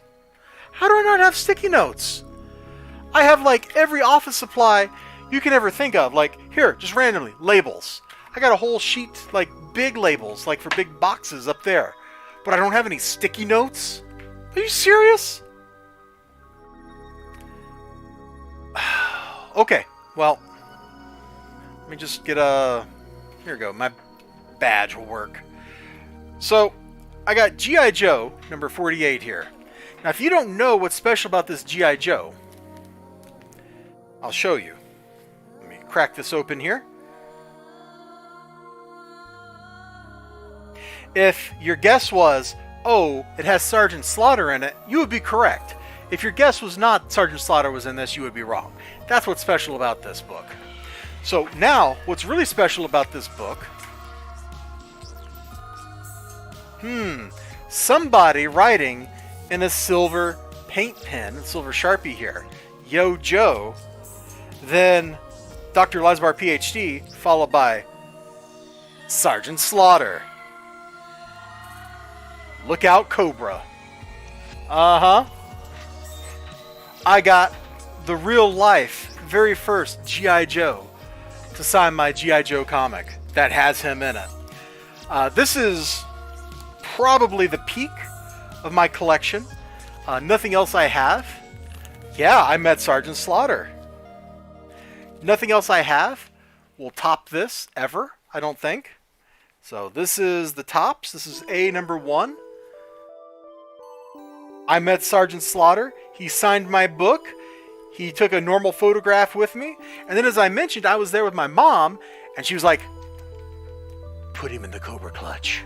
How do I not have sticky notes? I have like every office supply you can ever think of. Like, here, just randomly, labels. I got a whole sheet, like big labels, like for big boxes up there. But I don't have any sticky notes? Are you serious? Okay, well, let me just get a... Here we go, my badge will work. So, I got G.I. Joe, number 48 here. Now, if you don't know what's special about this G.I. Joe, I'll show you. Let me crack this open here. If your guess was, oh, it has Sergeant Slaughter in it, you would be correct. If your guess was not Sergeant Slaughter was in this, you would be wrong. That's what's special about this book. So now, what's really special about this book... somebody writing in a silver paint pen, a silver Sharpie here. Yo Joe. Then Dr. Elizibar, PhD, followed by Sergeant Slaughter. Look out, Cobra. Uh-huh. I got the real life, very first G.I. Joe to sign my G.I. Joe comic that has him in it. This is probably the peak of my collection. Nothing else I have. Yeah, I met Sergeant Slaughter. Nothing else I have will top this ever, I don't think. So this is the tops. This is A number 1. I met Sergeant Slaughter. He signed my book. He took a normal photograph with me. And then, as I mentioned, I was there with my mom, and she was like, put him in the Cobra clutch.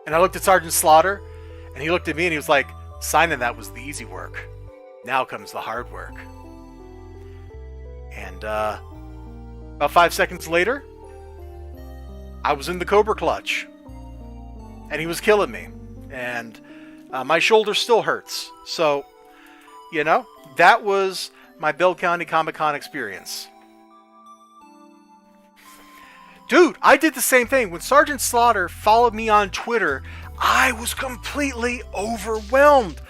And I looked at Sergeant Slaughter, and he looked at me, and he was like, signing that was the easy work. Now comes the hard work. And about 5 seconds later, I was in the Cobra clutch. And he was killing me. And my shoulder still hurts. So, you know, that was my Bell County Comic-Con experience. Dude, I did the same thing. When Sergeant Slaughter followed me on Twitter, I was completely overwhelmed.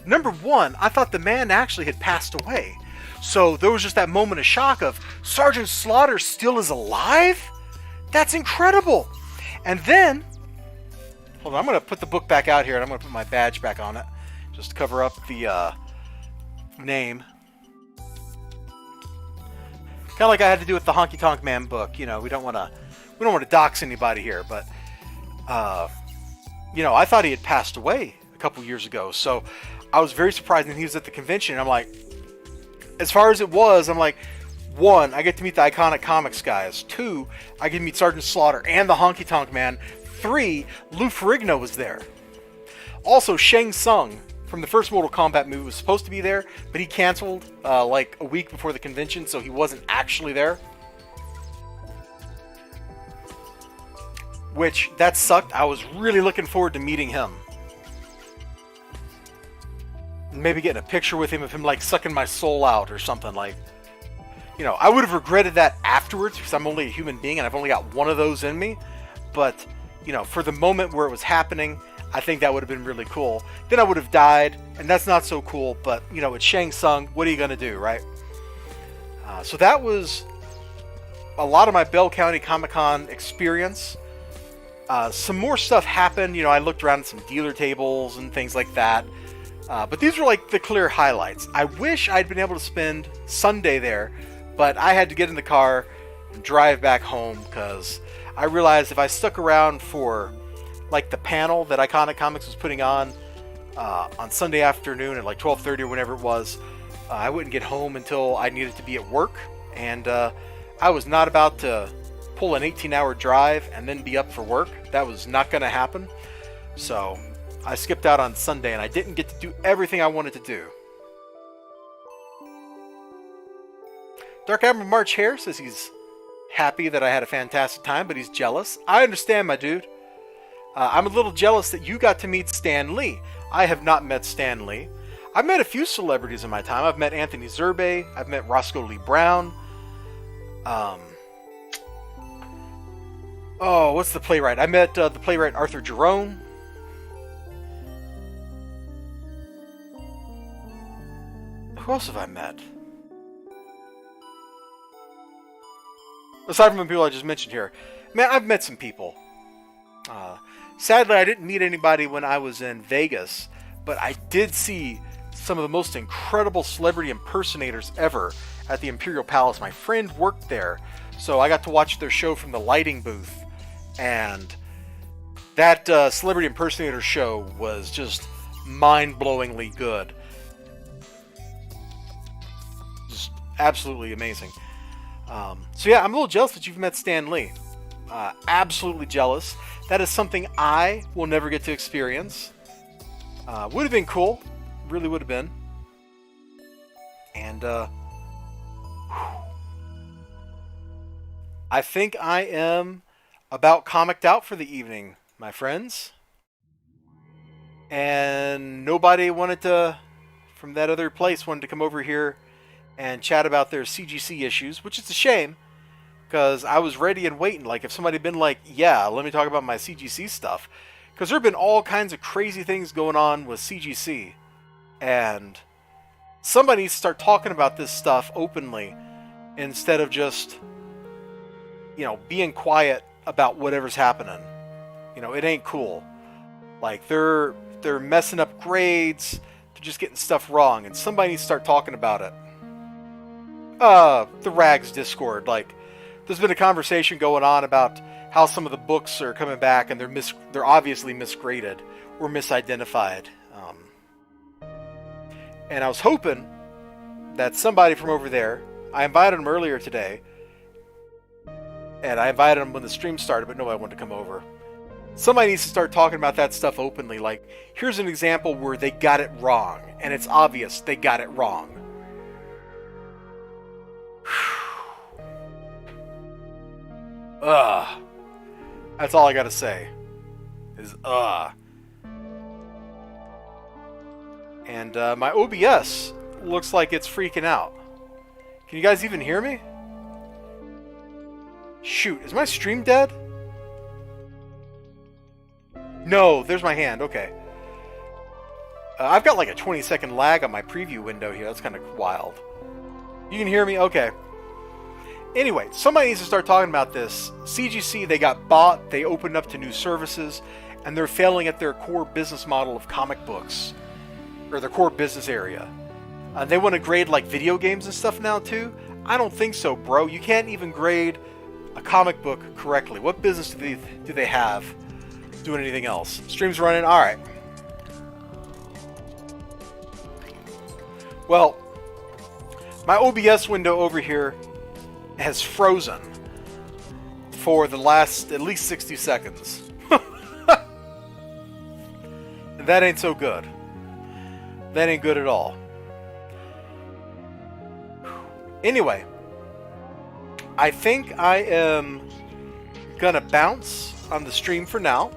Number one, I thought the man actually had passed away. So there was just that moment of shock of, Sergeant Slaughter still is alive? That's incredible. And then, hold on, I'm going to put the book back out here, and I'm going to put my badge back on it, just to cover up the name. Kind of like I had to do with the Honky Tonk Man book. You know, we don't want to dox anybody here, but you know, I thought he had passed away a couple years ago, so I was very surprised when he was at the convention. I'm like, as far as it was, I'm like, 1, I get to meet the Iconic Comics guys. 2, I get to meet Sergeant Slaughter and the Honky Tonk Man. 3, Lou Ferrigno was there. Also, Shang Tsung from the first Mortal Kombat movie was supposed to be there, but he canceled like a week before the convention, so he wasn't actually there. Which, that sucked. I was really looking forward to meeting him. Maybe getting a picture with him of him like sucking my soul out or something. Like, you know, I would have regretted that afterwards because I'm only a human being and I've only got one of those in me. But, you know, for the moment where it was happening, I think that would have been really cool. Then I would have died, and that's not so cool. But, you know, it's Shang Tsung. What are you going to do, right? So that was a lot of my Bell County Comic-Con experience. Some more stuff happened. You know, I looked around at some dealer tables and things like that. But these were like the clear highlights. I wish I'd been able to spend Sunday there, but I had to get in the car and drive back home because I realized if I stuck around for like the panel that Iconic Comics was putting on Sunday afternoon at like 12:30 or whenever it was, I wouldn't get home until I needed to be at work, and I was not about to pull an 18-hour drive and then be up for work. That was not going to happen. So I skipped out on Sunday, and I didn't get to do everything I wanted to do. Dark Admiral March Hare says he's happy that I had a fantastic time, but he's jealous. I understand, my dude. I'm a little jealous that you got to meet Stan Lee. I have not met Stan Lee. I've met a few celebrities in my time. I've met Anthony Zerbe. I've met Roscoe Lee Brown. Oh, what's the playwright? I met the playwright Arthur Jerome. Who else have I met? Aside from the people I just mentioned here. Man, I've met some people. Sadly, I didn't meet anybody when I was in Vegas, but I did see some of the most incredible celebrity impersonators ever at the Imperial Palace. My friend worked there, so I got to watch their show from the lighting booth, and that celebrity impersonator show was just mind-blowingly good. Just absolutely amazing. So yeah, I'm a little jealous that you've met Stan Lee. Absolutely jealous. That is something I will never get to experience. Would have been cool. Really would have been. And I think I am about comicked out for the evening, my friends. And nobody wanted to, from that other place, wanted to come over here and chat about their CGC issues, which is a shame, because I was ready and waiting. Like, if somebody had been like, yeah, let me talk about my CGC stuff. Because there have been all kinds of crazy things going on with CGC. And somebody needs to start talking about this stuff openly instead of just, being quiet about whatever's happening. It ain't cool. Like, they're messing up grades. They're just getting stuff wrong. And somebody needs to start talking about it. The Rags Discord, like, there's been a conversation going on about how some of the books are coming back and they're obviously misgraded or misidentified. And I was hoping that somebody from over there, I invited them earlier today, and I invited them when the stream started, but nobody wanted to come over. Somebody needs to start talking about that stuff openly. Like, here's an example where they got it wrong, and it's obvious they got it wrong. That's all I gotta say. Is And my OBS looks like it's freaking out. Can you guys even hear me? Shoot, is my stream dead? No, there's my hand, okay. I've got like a 20-second lag on my preview window here. That's kind of wild. You can hear me? Okay. Anyway, somebody needs to start talking about this. CGC, they got bought, they opened up to new services, and they're failing at their core business model of comic books. Or their core business area. They want to grade like video games and stuff now too? I don't think so, bro. You can't even grade a comic book correctly. What business do they have doing anything else? Stream's running? Alright. Well, my OBS window over here has frozen for the last at least 60 seconds. That ain't so good. That ain't good at all. Anyway, I think I am gonna bounce on the stream for now.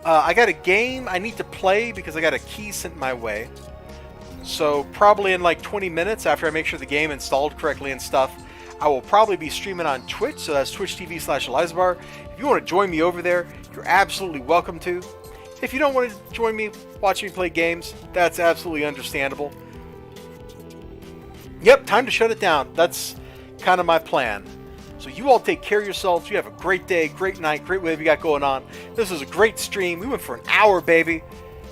I got a game I need to play because I got a key sent my way. So probably in like 20 minutes after I make sure the game installed correctly and stuff, I will probably be streaming on Twitch. So that's twitch.tv/elizibar. If you want to join me over there, you're absolutely welcome to. If you don't want to join me, watch me play games, that's absolutely understandable. Yep, time to shut it down. That's kind of my plan. So you all take care of yourselves. You have a great day, great night, great whatever you got going on. This was a great stream. We went for an hour, baby.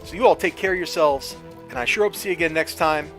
So you all take care of yourselves, and I sure hope to see you again next time.